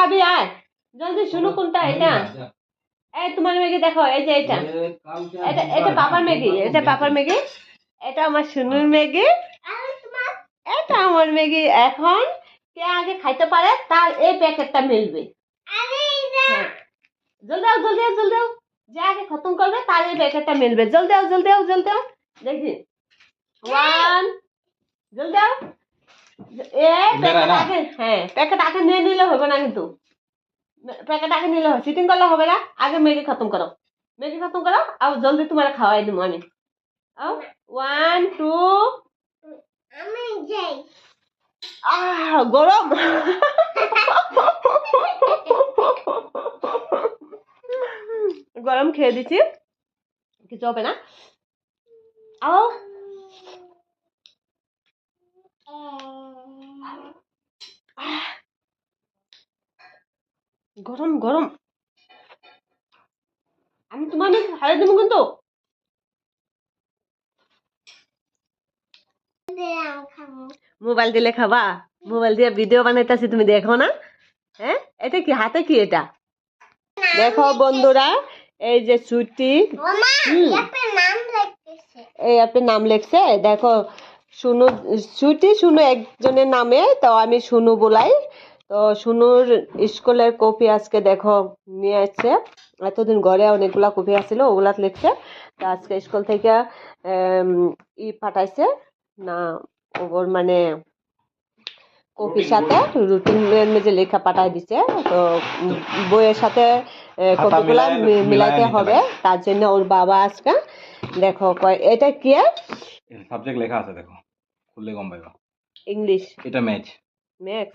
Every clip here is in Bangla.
খাবি আয় জলদি শুনো কোনটা এটা এই তোমার ম্যাগি দেখো এই যে এটা এটা এটা পাপার ম্যাগি এটা আমার শুনুর ম্যাগি এটা আমার ম্যাগি এখন কে আগে খাইতে পারে তার এই প্যাকেটটা মিলবে হ্যাঁ জলদি দাও যে আগে খতম করবে তার এই প্যাকেটটা মিলবে জলদি দাও দেখি ওয়ান জলদি দাও প্যাকেট আগে নিয়ে নিলে হবে না কিন্তু প্যাকেট আগে নিলে হবে সিটিং করলে হবে না আগে ম্যাগি খতম করো আর জলদি তোমার খাওয়াই দিব আমি ওয়ান টু গরম গরম খেয়ে দিচ্ছি কিছু হবে না আও গরম আমি তোমার হারিয়ে দেবো কিন্তু মোবাইল দিলে খাবা মোবাইল দিয়ে ভিডিও বানাইতেছি তুমি দেখো না হ্যাঁ এটা কি হাতে কি এটা দেখো বন্ধুরা এই যে সুইটি এই আপনার নাম লিখছে দেখো শুনু সুইটি শুনু একজনের নামে তো আমি শুনু বলাই তো শুনুর স্কুলের কপি আজকে দেখো নিয়ে আসছে এতদিন ঘরে অনেকগুলা কপি আসছিল ওগুলা লিখছে তো আজকে স্কুল থেকে পাঠাইছে না ওর মানে কপির সাথে রুটিনের মধ্যে লেখা পাঠাই দিছে তো বইয়ের সাথে কপিগুলা মিলাইতে হবে তার জন্য ওর বাবা আজকে দেখো এটা কি সাবজেক্ট লেখা আছে দেখো খুললে গম পাইবা ইংলিশ এটা ম্যাথ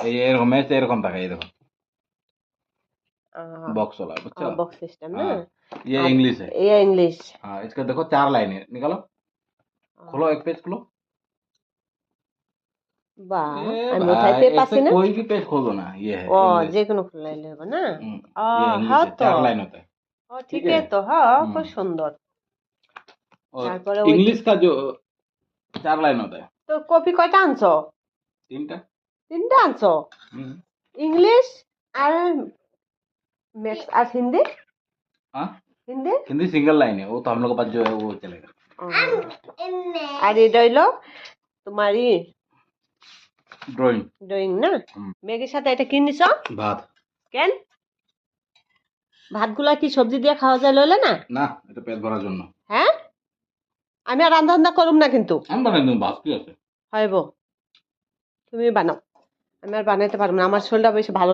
এই এরকম ম্যাথ এরকম থাকে এই দেখো बॉक्स वाला बच्चा बॉक्स सिस्टम ना ये इंग्लिश है ये इंग्लिश हाँ इसका देखो 4 लाइन है निकालो खोलो एक पेज खोलो वाह আমি উঠাইতে পারছি না कोई भी पेज खोलो ना ये है ও যে কোনো খুলাইলে হবে না हाँ तो 4 लाइन होता है ও ঠিক है তো হ্যাঁ খুব সুন্দর তারপরে इंग्लिश का जो 4 लाइन होता है তো কপি কয়টা আনছো তিনটা আনছো इंग्लिश আর मैथ्स और हिंदी हाँ हिंदी हिंदी सिंगल लाइन है वो तो हम लोग के पास जो है वो चलेगा और ये डइलो तुम्हारी ड्राइंग না মেগির সাথে এটা কি নিছো ভাত কেন ভাতগুলা কি সবজি দিয়ে খাওয়া যায় লইলে না না এটা পেট ভরার জন্য হ্যাঁ আমি আর রান্না করুম না কিন্তু আমি বানাই দেব ভাত কি আছে হইব তুমি বানাও আমি আর বানাইতে পারবো না আমার শরীরটা বেশি ভালো